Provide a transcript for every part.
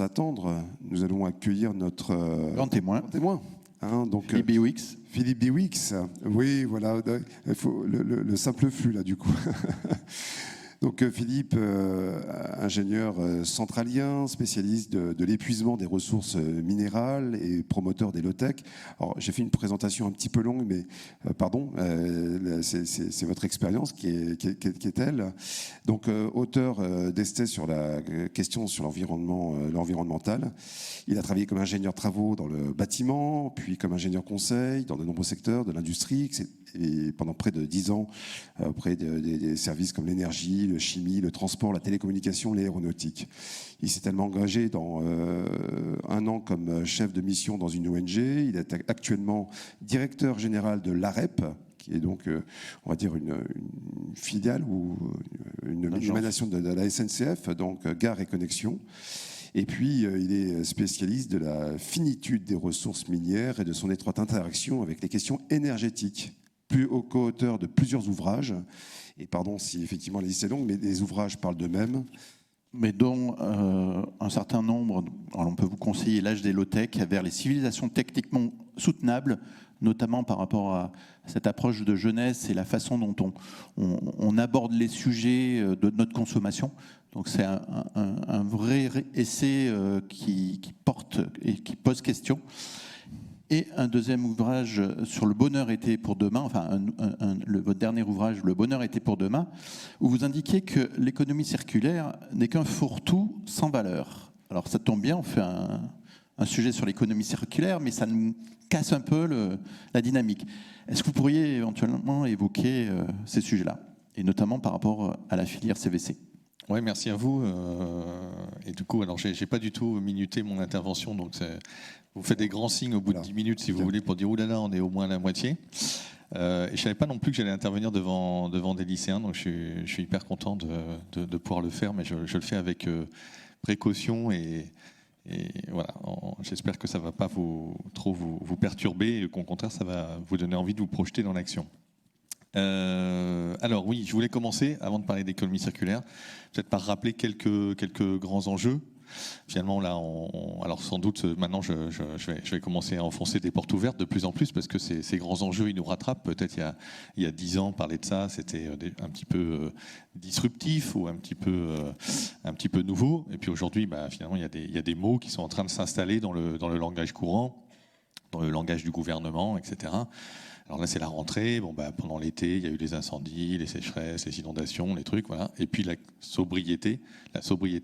attendre, nous allons accueillir notre grand témoin. Donc, Philippe Biwix. Philippe Biwix, oui, voilà, il faut le simple flux là du coup. Donc Philippe, ingénieur centralien, spécialiste de l'épuisement des ressources minérales et promoteur des low-tech. Alors j'ai fait une présentation un petit peu longue, mais pardon, c'est votre expérience qui est telle. Donc auteur d'essais sur la question sur l'environnemental. Il a travaillé comme ingénieur travaux dans le bâtiment, puis comme ingénieur conseil dans de nombreux secteurs de l'industrie, et pendant près de 10 ans auprès des services comme l'énergie, le chimie, le transport, la télécommunication, l'aéronautique. Il s'est tellement engagé dans 1 an comme chef de mission dans une ONG. Il est actuellement directeur général de l'AREP, qui est donc, on va dire, une filiale ou une émanation de la SNCF, donc Gare et Connexion. Et puis, il est spécialiste de la finitude des ressources minières et de son étroite interaction avec les questions énergétiques. Plus co-auteur de plusieurs ouvrages, et pardon si effectivement la liste est longue, mais les ouvrages parlent d'eux-mêmes. Mais dont un certain nombre, alors on peut vous conseiller l'âge des low-tech vers les civilisations techniquement soutenables, notamment par rapport à cette approche de jeunesse et la façon dont on aborde les sujets de notre consommation. Donc c'est un vrai essai qui porte et qui pose question. Et un deuxième ouvrage sur le bonheur était pour demain, enfin votre dernier ouvrage, Le bonheur était pour demain, où vous indiquiez que l'économie circulaire n'est qu'un fourre-tout sans valeur. Alors ça tombe bien, on fait un sujet sur l'économie circulaire, mais ça nous casse un peu la dynamique. Est-ce que vous pourriez éventuellement évoquer ces sujets-là, et notamment par rapport à la filière CVC ? Oui, merci à vous. Et du coup, alors j'ai pas du tout minuté mon intervention, donc vous faites des grands signes au bout de 10 minutes, si vous voulez, pour dire « oulala, on est au moins à la moitié ». Et je ne savais pas non plus que j'allais intervenir devant des lycéens, donc je suis hyper content de pouvoir le faire, mais je le fais avec précaution et voilà. J'espère que ça ne va pas trop vous perturber et qu'au contraire, ça va vous donner envie de vous projeter dans l'action. Alors oui, je voulais commencer, avant de parler d'économie circulaire, peut-être par rappeler quelques grands enjeux. Finalement, là, alors sans doute, maintenant, je vais commencer à enfoncer des portes ouvertes de plus en plus, parce que ces grands enjeux, ils nous rattrapent. Peut-être il y a 10 ans, parler de ça, c'était un petit peu disruptif ou un petit peu nouveau. Et puis aujourd'hui, finalement, il y a des mots qui sont en train de s'installer dans le langage courant, dans le langage du gouvernement, etc. Alors là, c'est la rentrée. Pendant l'été, il y a eu les incendies, les sécheresses, les inondations, les trucs, voilà. Et puis la sobriété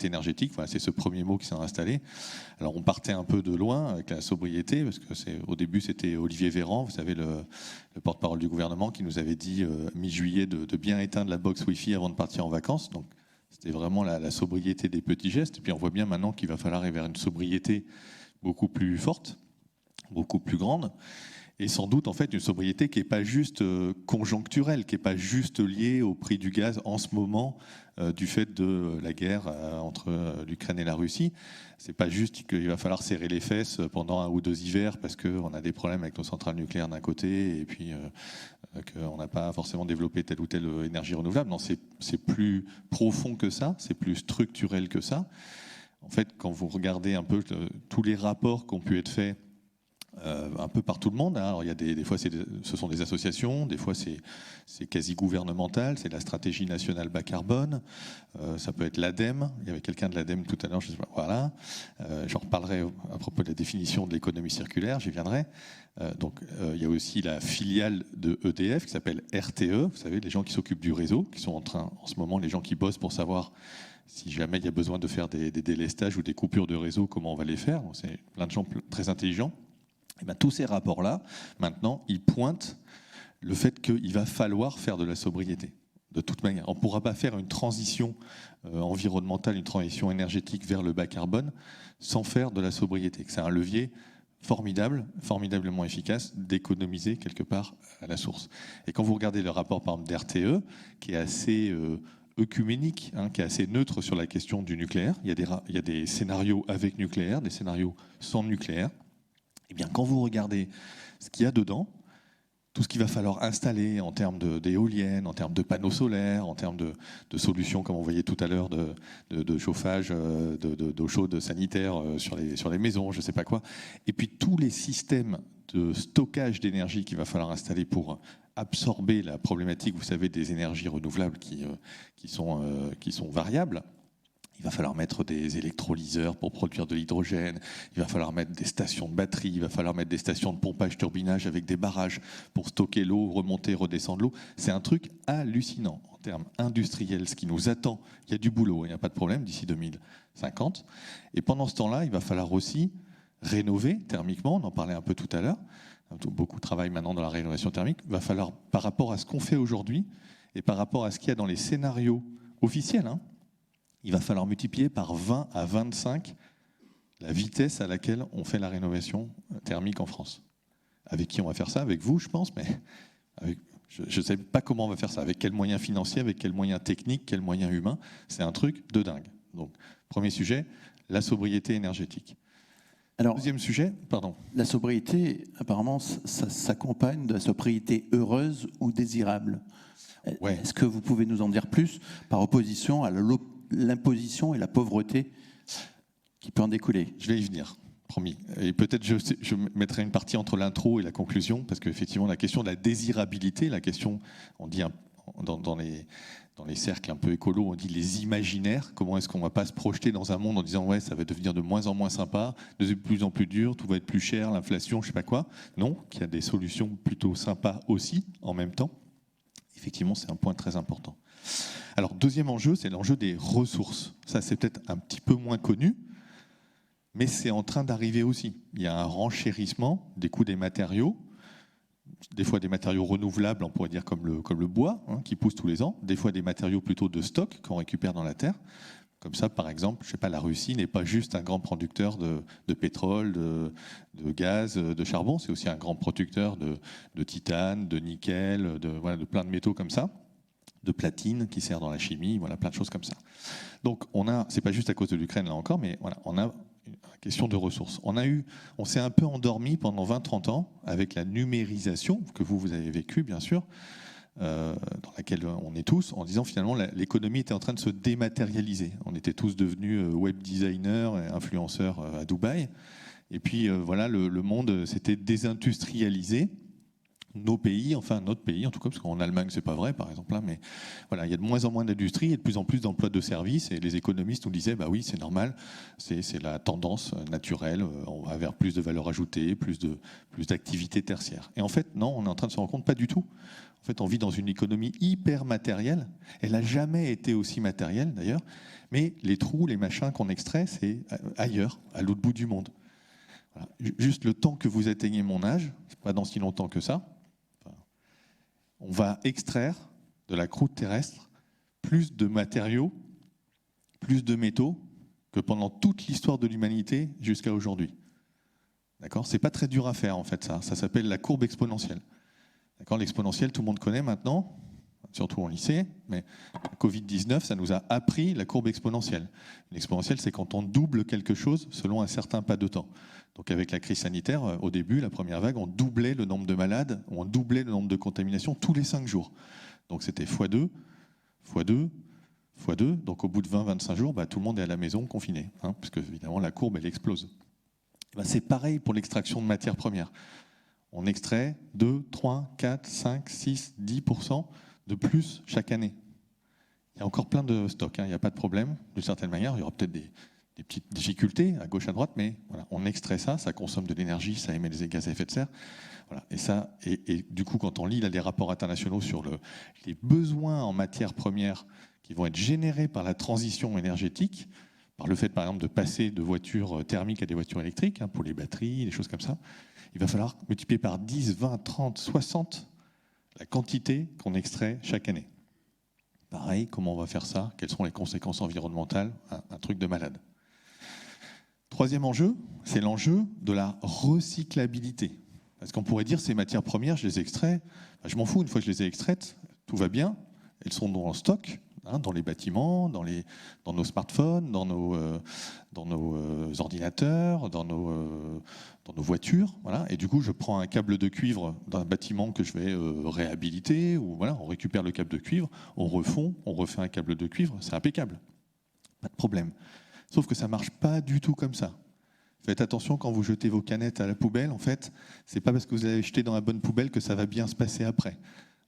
énergétique, voilà, c'est ce premier mot qui s'est installé. Alors on partait un peu de loin avec la sobriété, parce que au début, c'était Olivier Véran, vous savez, le porte-parole du gouvernement, qui nous avait dit mi-juillet de bien éteindre la box Wi-Fi avant de partir en vacances. Donc c'était vraiment la sobriété des petits gestes. Et puis on voit bien maintenant qu'il va falloir aller vers une sobriété beaucoup plus forte, beaucoup plus grande. Et sans doute, en fait, une sobriété qui n'est pas juste conjoncturelle, qui n'est pas juste liée au prix du gaz en ce moment du fait de la guerre entre l'Ukraine et la Russie. C'est pas juste qu'il va falloir serrer les fesses pendant 1 ou 2 hivers parce qu'on a des problèmes avec nos centrales nucléaires d'un côté et puis qu'on n'a pas forcément développé telle ou telle énergie renouvelable. Non, c'est plus profond que ça, c'est plus structurel que ça. En fait, quand vous regardez un peu tous les rapports qui ont pu être faits un peu par tout le monde. Alors, il y a des fois, ce sont des associations, des fois, c'est quasi gouvernemental, c'est la stratégie nationale bas carbone, ça peut être l'ADEME, il y avait quelqu'un de l'ADEME tout à l'heure, je sais pas, voilà. J'en reparlerai à propos de la définition de l'économie circulaire, j'y viendrai. Donc, il y a aussi la filiale de EDF qui s'appelle RTE, vous savez, les gens qui s'occupent du réseau, qui sont en ce moment, les gens qui bossent pour savoir si jamais il y a besoin de faire des délestages ou des coupures de réseau, comment on va les faire. Bon, c'est plein de gens très intelligents. Et tous ces rapports-là, maintenant, ils pointent le fait qu'il va falloir faire de la sobriété. De toute manière, on ne pourra pas faire une transition environnementale, une transition énergétique vers le bas carbone sans faire de la sobriété. C'est un levier formidable, formidablement efficace d'économiser quelque part à la source. Et quand vous regardez le rapport, par exemple, d'RTE, qui est assez œcuménique, qui est assez neutre sur la question du nucléaire, il y a des scénarios avec nucléaire, des scénarios sans nucléaire. Eh bien, quand vous regardez ce qu'il y a dedans, tout ce qu'il va falloir installer en termes d'éoliennes, en termes de panneaux solaires, en termes de solutions, comme on voyait tout à l'heure, de chauffage, d'eau chaude sanitaire sur les maisons, je ne sais pas quoi. Et puis tous les systèmes de stockage d'énergie qu'il va falloir installer pour absorber la problématique, vous savez, des énergies renouvelables qui sont variables. Il va falloir mettre des électrolyseurs pour produire de l'hydrogène, il va falloir mettre des stations de batterie, il va falloir mettre des stations de pompage turbinage avec des barrages pour stocker l'eau, remonter, redescendre l'eau. C'est un truc hallucinant en termes industriels, ce qui nous attend. Il y a du boulot, il n'y a pas de problème d'ici 2050. Et pendant ce temps-là, il va falloir aussi rénover thermiquement, on en parlait un peu tout à l'heure. Beaucoup travaillent maintenant dans la rénovation thermique. Il va falloir, par rapport à ce qu'on fait aujourd'hui et par rapport à ce qu'il y a dans les scénarios officiels, il va falloir multiplier par 20 à 25 la vitesse à laquelle on fait la rénovation thermique en France. Avec qui on va faire ça? Avec vous, je pense, mais je ne sais pas comment on va faire ça. Avec quels moyens financiers, avec quels moyens techniques, quels moyens humains. C'est un truc de dingue. Donc, premier sujet, la sobriété énergétique. Alors, deuxième sujet, pardon. La sobriété, apparemment, ça s'accompagne de la sobriété heureuse ou désirable. Ouais. Est-ce que vous pouvez nous en dire plus par opposition à l'imposition et la pauvreté qui peut en découler? Je vais y venir, promis. Et peut-être je mettrai une partie entre l'intro et la conclusion, parce qu'effectivement, la question de la désirabilité, la question, on dit dans les cercles un peu écolos, on dit les imaginaires. Comment est-ce qu'on ne va pas se projeter dans un monde en disant ouais, ça va devenir de moins en moins sympa, de plus en plus dur, tout va être plus cher, l'inflation, je ne sais pas quoi. Non, qu'il y a des solutions plutôt sympas aussi en même temps. Effectivement, c'est un point très important. Alors, deuxième enjeu, c'est l'enjeu des ressources. Ça, c'est peut-être un petit peu moins connu, mais c'est en train d'arriver aussi. Il y a un renchérissement des coûts des matériaux, des fois des matériaux renouvelables, on pourrait dire comme le bois, qui pousse tous les ans, des fois des matériaux plutôt de stock qu'on récupère dans la terre. Comme ça, par exemple, je sais pas, la Russie n'est pas juste un grand producteur de pétrole, de gaz, de charbon, c'est aussi un grand producteur de titane, de nickel, de plein de métaux comme ça, de platine qui sert dans la chimie, voilà, plein de choses comme ça. Donc, c'est pas juste à cause de l'Ukraine là encore, mais voilà, on a une question de ressources. On s'est un peu endormi pendant 20-30 ans avec la numérisation que vous avez vécue, bien sûr, dans laquelle on est tous, en disant finalement l'économie était en train de se dématérialiser. On était tous devenus web designers et influenceurs à Dubaï. Et puis voilà, le monde s'était désindustrialisé. Nos pays, enfin notre pays en tout cas, parce qu'en Allemagne c'est pas vrai par exemple, là, mais voilà, il y a de moins en moins d'industrie et de plus en plus d'emplois de services, et les économistes nous disaient bah oui c'est normal, c'est la tendance naturelle, on va vers plus de valeur ajoutée, plus d'activités tertiaires. Et en fait non, on est en train de se rendre compte pas du tout. En fait on vit dans une économie hyper matérielle, elle n'a jamais été aussi matérielle d'ailleurs, mais les trous, les machins qu'on extrait c'est ailleurs, à l'autre bout du monde. Voilà. Juste le temps que vous atteignez mon âge, c'est pas dans si longtemps que ça, on va extraire de la croûte terrestre plus de matériaux, plus de métaux que pendant toute l'histoire de l'humanité jusqu'à aujourd'hui. D'accord ? C'est pas très dur à faire en fait ça. Ça s'appelle la courbe exponentielle. D'accord ? L'exponentielle, tout le monde connaît maintenant, surtout en lycée, mais Covid-19, ça nous a appris la courbe exponentielle. L'exponentielle, c'est quand on double quelque chose selon un certain pas de temps. Donc avec la crise sanitaire, au début, la première vague, on doublait le nombre de malades, on doublait le nombre de contaminations tous les 5 jours. Donc c'était x2, x2, x2. Donc au bout de 20-25 jours, tout le monde est à la maison confiné, parce que évidemment la courbe, elle explose. C'est pareil pour l'extraction de matières premières. On extrait 2, 3, 4, 5, 6, 10% de plus chaque année. Il y a encore plein de stocks, il n'y a pas de problème, d'une certaine manière. Il y aura peut-être des petites difficultés à gauche, à droite, mais voilà, on extrait ça consomme de l'énergie, ça émet des gaz à effet de serre. Voilà. Et du coup, quand on lit là, les rapports internationaux sur les besoins en matières premières qui vont être générés par la transition énergétique, par le fait, par exemple, de passer de voitures thermiques à des voitures électriques, pour les batteries, des choses comme ça, il va falloir multiplier par 10, 20, 30, 60 la quantité qu'on extrait chaque année. Pareil, comment on va faire ça? Quelles sont les conséquences environnementales? Un truc de malade. Troisième enjeu, c'est l'enjeu de la recyclabilité. Parce qu'on pourrait dire, ces matières premières, je les extrais, je m'en fous, une fois que je les ai extraites, tout va bien, elles sont dans le stock, dans les bâtiments, dans nos smartphones, dans nos ordinateurs, dans nos voitures. Voilà. Et du coup, je prends un câble de cuivre d'un bâtiment que je vais réhabiliter, ou voilà, on récupère le câble de cuivre, on refond, on refait un câble de cuivre, c'est impeccable. Pas de problème. Sauf que ça ne marche pas du tout comme ça. Faites attention quand vous jetez vos canettes à la poubelle, en fait, c'est pas parce que vous avez jeté dans la bonne poubelle que ça va bien se passer après.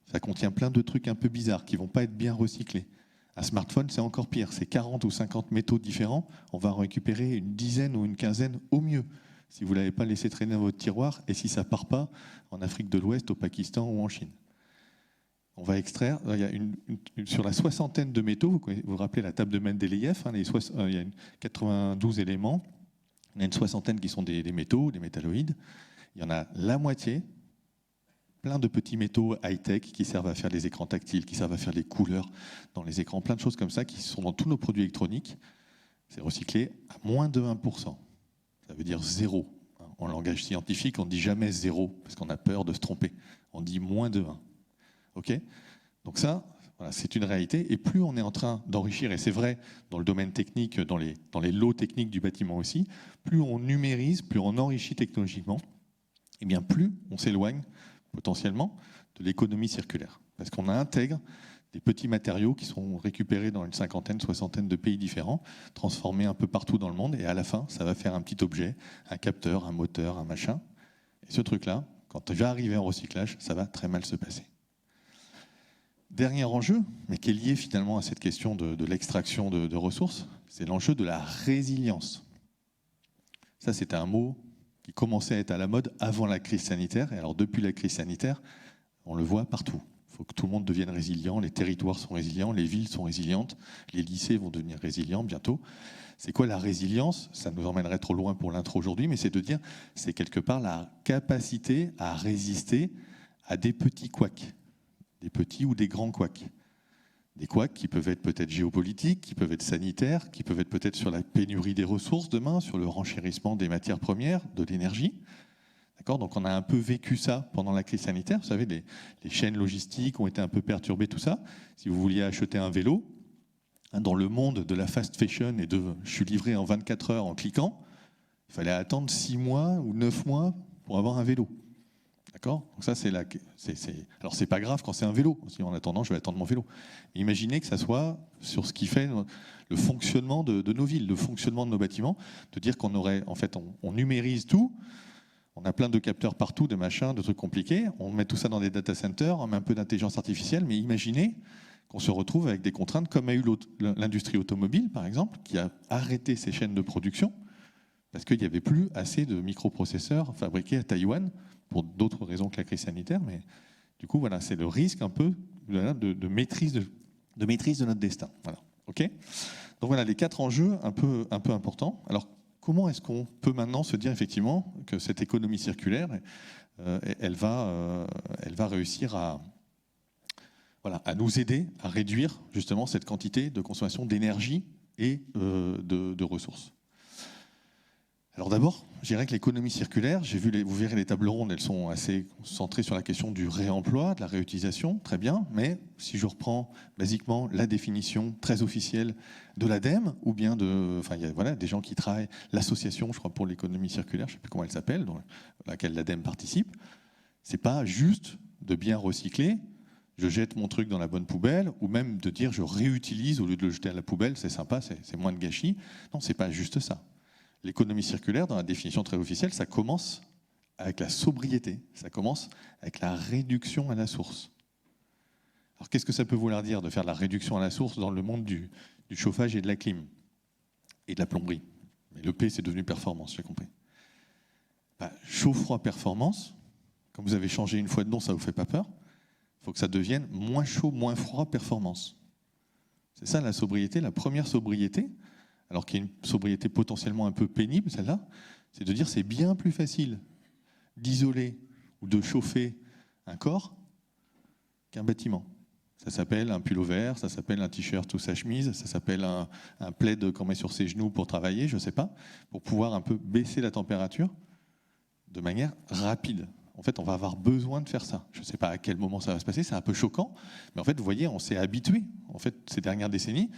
Ça contient plein de trucs un peu bizarres qui ne vont pas être bien recyclés. Un smartphone, c'est encore pire. C'est 40 ou 50 métaux différents. On va en récupérer une dizaine ou une quinzaine au mieux, si vous ne l'avez pas laissé traîner dans votre tiroir et si ça ne part pas en Afrique de l'Ouest, au Pakistan ou en Chine. On va extraire, il y a sur la soixantaine de métaux, vous vous rappelez la table de Mendeleïev, il y a 92 éléments. Il y en a une soixantaine qui sont des métaux, des métalloïdes. Il y en a la moitié, plein de petits métaux high-tech qui servent à faire des écrans tactiles, qui servent à faire des couleurs dans les écrans, plein de choses comme ça qui sont dans tous nos produits électroniques. C'est recyclé à moins de 1%. Ça veut dire zéro. En langage scientifique, on ne dit jamais zéro, parce qu'on a peur de se tromper. On dit moins de 1. OK ? Donc ça, voilà, c'est une réalité. Et plus on est en train d'enrichir, et c'est vrai dans le domaine technique, dans les lots techniques du bâtiment aussi, plus on numérise, plus on enrichit technologiquement, et bien plus on s'éloigne potentiellement de l'économie circulaire. Parce qu'on intègre des petits matériaux qui sont récupérés dans une cinquantaine, soixantaine de pays différents, transformés un peu partout dans le monde, et à la fin, ça va faire un petit objet, un capteur, un moteur, un machin. Et ce truc-là, quand il va arriver en recyclage, ça va très mal se passer. Dernier enjeu, mais qui est lié finalement à cette question de l'extraction de ressources, c'est l'enjeu de la résilience. Ça, c'était un mot qui commençait à être à la mode avant la crise sanitaire. Et alors, depuis la crise sanitaire, on le voit partout. Il faut que tout le monde devienne résilient, les territoires sont résilients, les villes sont résilientes, les lycées vont devenir résilients bientôt. C'est quoi la résilience ? Ça nous emmènerait trop loin pour l'intro aujourd'hui, mais c'est de dire, c'est quelque part la capacité à résister à des petits couacs, des petits ou des grands couacs. Des couacs qui peuvent être peut-être géopolitiques, qui peuvent être sanitaires, qui peuvent être peut-être sur la pénurie des ressources demain, sur le renchérissement des matières premières, de l'énergie. D'accord ? Donc on a un peu vécu ça pendant la crise sanitaire. Vous savez, les chaînes logistiques ont été un peu perturbées, tout ça. Si vous vouliez acheter un vélo, dans le monde de la fast fashion et de « je suis livré en 24 heures en cliquant », il fallait attendre 6 mois ou 9 mois pour avoir un vélo. D'accord ? Donc ça, alors, c'est pas grave quand c'est un vélo. En attendant, je vais attendre mon vélo. Imaginez que ça soit sur ce qui fait le fonctionnement de nos villes, le fonctionnement de nos bâtiments, de dire qu'on aurait, en fait, on numérise tout, on a plein de capteurs partout, de machins, de trucs compliqués, on met tout ça dans des data centers, on met un peu d'intelligence artificielle, mais imaginez qu'on se retrouve avec des contraintes comme a eu l'industrie automobile, par exemple, qui a arrêté ses chaînes de production parce qu'il n'y avait plus assez de microprocesseurs fabriqués à Taïwan, pour d'autres raisons que la crise sanitaire, mais du coup, voilà, c'est le risque un peu de maîtrise de notre destin. Voilà. Okay ? Donc voilà, les 4 enjeux un peu importants. Alors, comment est-ce qu'on peut maintenant se dire effectivement que cette économie circulaire, elle va réussir à nous aider à réduire justement cette quantité de consommation d'énergie et de ressources ? Alors d'abord, je dirais que l'économie circulaire, vous verrez les tables rondes, elles sont assez centrées sur la question du réemploi, de la réutilisation, très bien, mais si je reprends basiquement la définition très officielle de l'ADEME, ou bien il y a des gens qui travaillent, l'association, je crois, pour l'économie circulaire, je ne sais plus comment elle s'appelle, dans laquelle l'ADEME participe, c'est pas juste de bien recycler, je jette mon truc dans la bonne poubelle, ou même de dire je réutilise au lieu de le jeter à la poubelle, c'est sympa, c'est moins de gâchis. Non, c'est pas juste ça. L'économie circulaire, dans la définition très officielle, ça commence avec la sobriété, ça commence avec la réduction à la source. Alors qu'est-ce que ça peut vouloir dire de faire de la réduction à la source dans le monde du chauffage et de la clim et de la plomberie ? Mais le P, c'est devenu performance, j'ai compris. Chaud-froid performance, quand vous avez changé une fois de nom, ça ne vous fait pas peur. Il faut que ça devienne moins chaud, moins froid performance. C'est ça la sobriété, la première sobriété. Alors qu'il y a une sobriété potentiellement un peu pénible, celle-là, c'est de dire c'est bien plus facile d'isoler ou de chauffer un corps qu'un bâtiment. Ça s'appelle un pull-over, ça s'appelle un t-shirt ou sa chemise, ça s'appelle un plaid qu'on met sur ses genoux pour travailler, je ne sais pas, pour pouvoir un peu baisser la température de manière rapide. En fait, on va avoir besoin de faire ça. Je ne sais pas à quel moment ça va se passer, c'est un peu choquant, mais en fait, vous voyez, on s'est habitué. En fait, ces dernières décennies,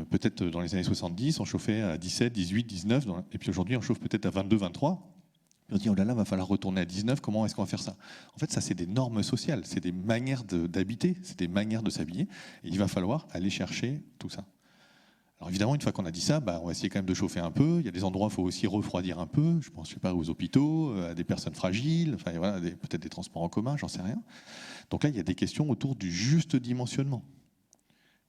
peut-être dans les années 70, on chauffait à 17, 18, 19, et puis aujourd'hui, on chauffe peut-être à 22, 23. On dit, oh là là, va falloir retourner à 19, comment est-ce qu'on va faire ça? En fait, ça, c'est des normes sociales, c'est des manières d'habiter, c'est des manières de s'habiller, et il va falloir aller chercher tout ça. Alors évidemment, une fois qu'on a dit ça, on va essayer quand même de chauffer un peu. Il y a des endroits où il faut aussi refroidir un peu. Je pense, je sais pas, aux hôpitaux, à des personnes fragiles, enfin voilà, peut-être des transports en commun, j'en sais rien. Donc là, il y a des questions autour du juste dimensionnement.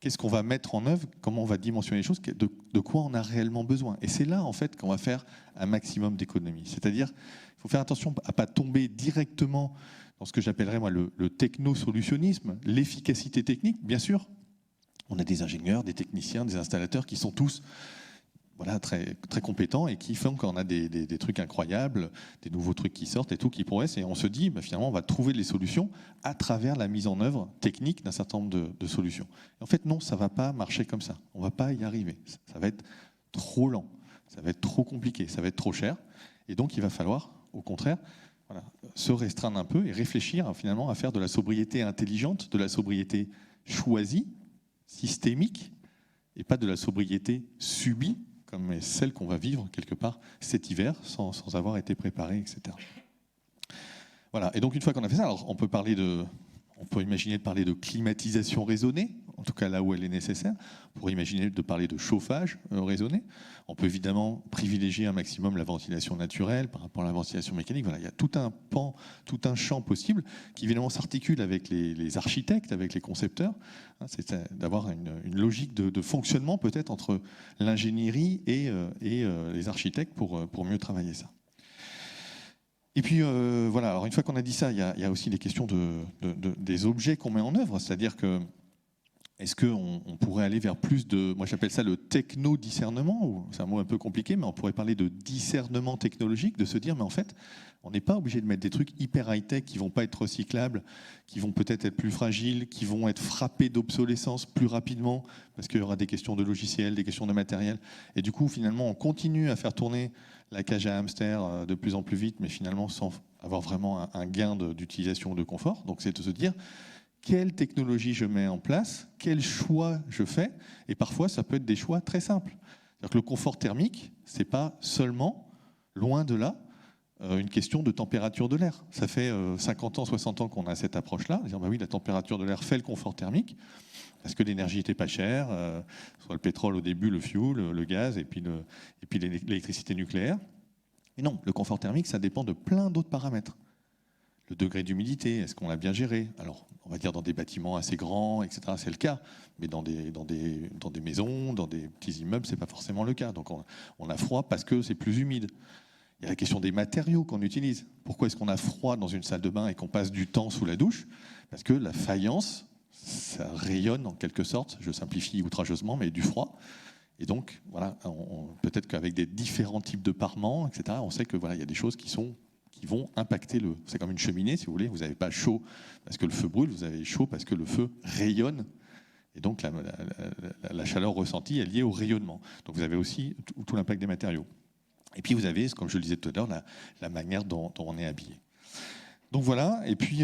Qu'est-ce qu'on va mettre en œuvre? Comment on va dimensionner les choses? De quoi on a réellement besoin? Et c'est là, en fait, qu'on va faire un maximum d'économies. C'est-à-dire, il faut faire attention à ne pas tomber directement dans ce que j'appellerais, moi, le technosolutionnisme, l'efficacité technique, bien sûr. On a des ingénieurs, des techniciens, des installateurs qui sont tous très, très compétents et qui font qu'on a des trucs incroyables, des nouveaux trucs qui sortent et tout, qui progressent. Et on se dit, finalement, on va trouver les solutions à travers la mise en œuvre technique d'un certain nombre de solutions. Et en fait, non, ça ne va pas marcher comme ça. On ne va pas y arriver. Ça va être trop lent, ça va être trop compliqué, ça va être trop cher. Et donc, il va falloir, au contraire, se restreindre un peu et réfléchir finalement à faire de la sobriété intelligente, de la sobriété choisie, systémique, et pas de la sobriété subie, comme celle qu'on va vivre quelque part cet hiver, sans avoir été préparé, etc. Voilà. Et donc une fois qu'on a fait ça, alors on peut imaginer de parler de climatisation raisonnée, en tout cas là où elle est nécessaire. On pourrait imaginer de parler de chauffage raisonné. On peut évidemment privilégier un maximum la ventilation naturelle par rapport à la ventilation mécanique. Voilà, il y a tout un pan, tout un champ possible qui évidemment s'articule avec les architectes, avec les concepteurs. C'est d'avoir une logique de fonctionnement peut-être entre l'ingénierie et les architectes pour mieux travailler ça. Et puis voilà, alors une fois qu'on a dit ça, il y a aussi les questions des objets qu'on met en œuvre, c'est-à-dire que est-ce qu'on pourrait aller vers plus de, moi j'appelle ça le techno-discernement, c'est un mot un peu compliqué, mais on pourrait parler de discernement technologique, de se dire, mais en fait, on n'est pas obligé de mettre des trucs hyper high-tech qui ne vont pas être recyclables, qui vont peut-être être plus fragiles, qui vont être frappés d'obsolescence plus rapidement, parce qu'il y aura des questions de logiciel, des questions de matériel. Et du coup, finalement, on continue à faire tourner la cage à hamster de plus en plus vite, mais finalement sans avoir vraiment un gain d'utilisation ou de confort. Donc c'est de se dire, quelle technologie je mets en place, quel choix je fais, et parfois ça peut être des choix très simples. C'est-à-dire que le confort thermique, ce n'est pas seulement, loin de là, une question de température de l'air. Ça fait 50 ans, 60 ans qu'on a cette approche-là, dire oui, la température de l'air fait le confort thermique, parce que l'énergie n'était pas chère, soit le pétrole au début, le fuel, le gaz, et puis l'électricité nucléaire. Et non, le confort thermique, ça dépend de plein d'autres paramètres. Le degré d'humidité, est-ce qu'on l'a bien géré? Alors, on va dire dans des bâtiments assez grands, etc., c'est le cas. Mais dans des maisons, dans des petits immeubles, ce n'est pas forcément le cas. Donc, on a froid parce que c'est plus humide. Il y a la question des matériaux qu'on utilise. Pourquoi est-ce qu'on a froid dans une salle de bain et qu'on passe du temps sous la douche? Parce que la faïence, ça rayonne en quelque sorte, je simplifie outrageusement, mais du froid. Et donc, voilà, peut-être qu'avec des différents types de parements, etc., on sait que voilà, il y a des choses qui vont impacter c'est comme une cheminée, si vous voulez. Vous n'avez pas chaud parce que le feu brûle, vous avez chaud parce que le feu rayonne. Et donc, la chaleur ressentie est liée au rayonnement. Donc, vous avez aussi tout l'impact des matériaux. Et puis, vous avez, comme je le disais tout à l'heure, la manière dont on est habillé. Donc, voilà. Et puis,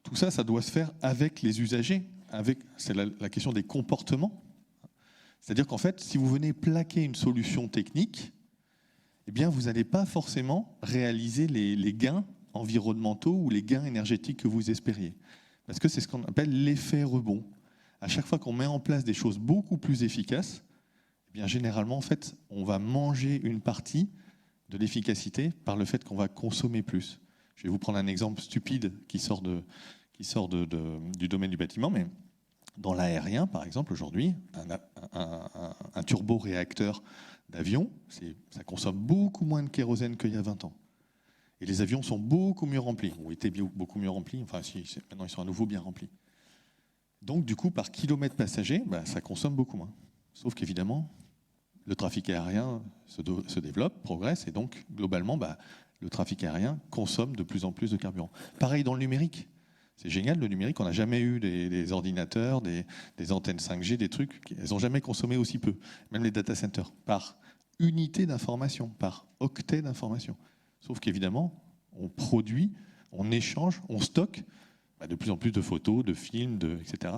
tout ça, ça doit se faire avec les usagers. C'est la question des comportements. C'est-à-dire qu'en fait, si vous venez plaquer une solution technique, eh bien, vous n'allez pas forcément réaliser les gains environnementaux ou les gains énergétiques que vous espériez. Parce que c'est ce qu'on appelle l'effet rebond. À chaque fois qu'on met en place des choses beaucoup plus efficaces, eh bien, généralement, en fait, on va manger une partie de l'efficacité par le fait qu'on va consommer plus. Je vais vous prendre un exemple stupide qui sort du domaine du bâtiment, mais dans l'aérien, par exemple, aujourd'hui, un turboréacteur d'avion, ça consomme beaucoup moins de kérosène qu'il y a 20 ans. Et les avions sont beaucoup mieux remplis, ont été beaucoup mieux remplis, enfin maintenant ils sont à nouveau bien remplis. Donc du coup, par kilomètre passager, ça consomme beaucoup moins. Sauf qu'évidemment, le trafic aérien se développe, progresse, et donc globalement, le trafic aérien consomme de plus en plus de carburant. Pareil dans le numérique. C'est génial, le numérique, on n'a jamais eu des ordinateurs, des antennes 5G, des trucs, elles n'ont jamais consommé aussi peu, même les data centers, par unité d'information, par octet d'information. Sauf qu'évidemment, on produit, on échange, on stocke de plus en plus de photos, de films, etc.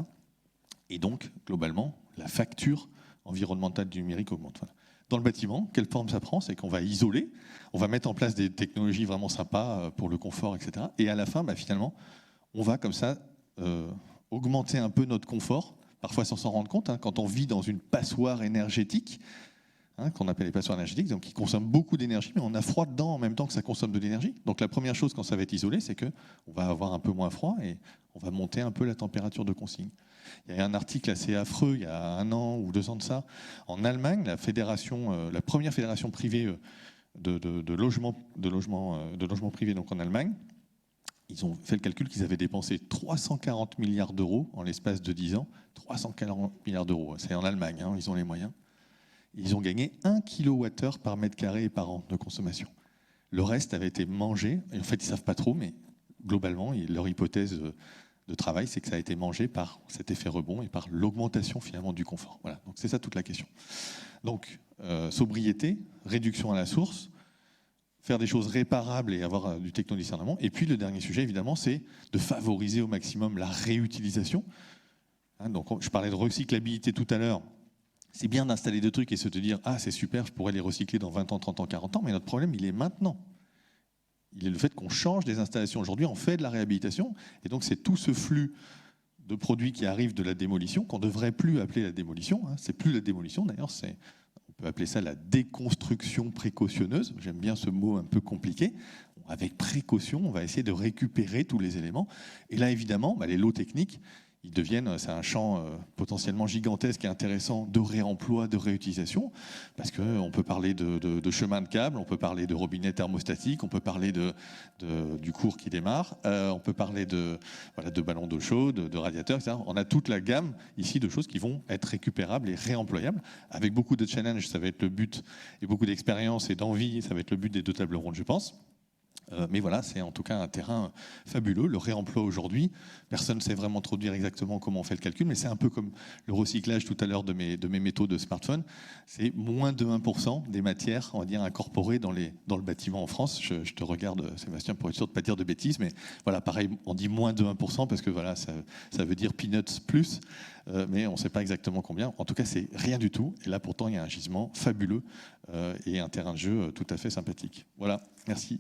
Et donc, globalement, la facture environnementale du numérique augmente. Voilà. Dans le bâtiment, quelle forme ça prend? C'est qu'on va isoler, on va mettre en place des technologies vraiment sympas pour le confort, etc. Et à la fin, finalement, on va comme ça augmenter un peu notre confort, parfois sans s'en rendre compte, quand on vit dans une passoire énergétique, qu'on appelle les passoires énergétiques, donc qui consomment beaucoup d'énergie, mais on a froid dedans en même temps que ça consomme de l'énergie. Donc la première chose quand ça va être isolé, c'est qu'on va avoir un peu moins froid et on va monter un peu la température de consigne. Il y a un article assez affreux, il y a 1 an ou 2 ans de ça, en Allemagne, la première fédération privée de logement privé, donc en Allemagne, ils ont fait le calcul qu'ils avaient dépensé 340 milliards d'euros en l'espace de 10 ans. 340 milliards d'euros, c'est en Allemagne, ils ont les moyens. Ils ont gagné 1 kWh par mètre carré et par an de consommation. Le reste avait été mangé, et en fait ils ne savent pas trop, mais globalement, leur hypothèse de travail, c'est que ça a été mangé par cet effet rebond et par l'augmentation finalement du confort. Voilà, donc c'est ça toute la question. Donc sobriété, réduction à la source, faire des choses réparables et avoir du technodiscernement. Et puis le dernier sujet, évidemment, c'est de favoriser au maximum la réutilisation. Donc je parlais de recyclabilité tout à l'heure. C'est bien d'installer des trucs et se dire « Ah, c'est super, je pourrais les recycler dans 20 ans, 30 ans, 40 ans », mais notre problème, il est maintenant. Il est le fait qu'on change des installations. Aujourd'hui, on fait de la réhabilitation, et donc c'est tout ce flux de produits qui arrivent de la démolition qu'on ne devrait plus appeler la démolition. C'est plus la démolition, d'ailleurs, on peut appeler ça la déconstruction précautionneuse. J'aime bien ce mot un peu compliqué. Avec précaution, on va essayer de récupérer tous les éléments. Et là, évidemment, les lots techniques, c'est un champ potentiellement gigantesque et intéressant de réemploi, de réutilisation, parce qu'on peut parler de chemin de câble, on peut parler de robinet thermostatique, on peut parler du cours qui démarre, on peut parler de ballons d'eau chaude, de radiateurs, etc. On a toute la gamme ici de choses qui vont être récupérables et réemployables, avec beaucoup de challenges, ça va être le but, et beaucoup d'expérience et d'envie, ça va être le but des 2 tables rondes, je pense. Mais voilà, c'est en tout cas un terrain fabuleux. Le réemploi aujourd'hui, personne ne sait vraiment trop dire exactement comment on fait le calcul, mais c'est un peu comme le recyclage tout à l'heure de mes métaux de smartphone. C'est moins de 1% des matières, on va dire, incorporées dans le bâtiment en France. Je te regarde, Sébastien, pour être sûr de ne pas dire de bêtises, mais voilà, pareil, on dit moins de 1% parce que voilà, ça veut dire peanuts plus, mais on ne sait pas exactement combien. En tout cas, c'est rien du tout. Et là, pourtant, il y a un gisement fabuleux et un terrain de jeu tout à fait sympathique. Voilà, merci.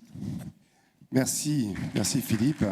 Merci Philippe.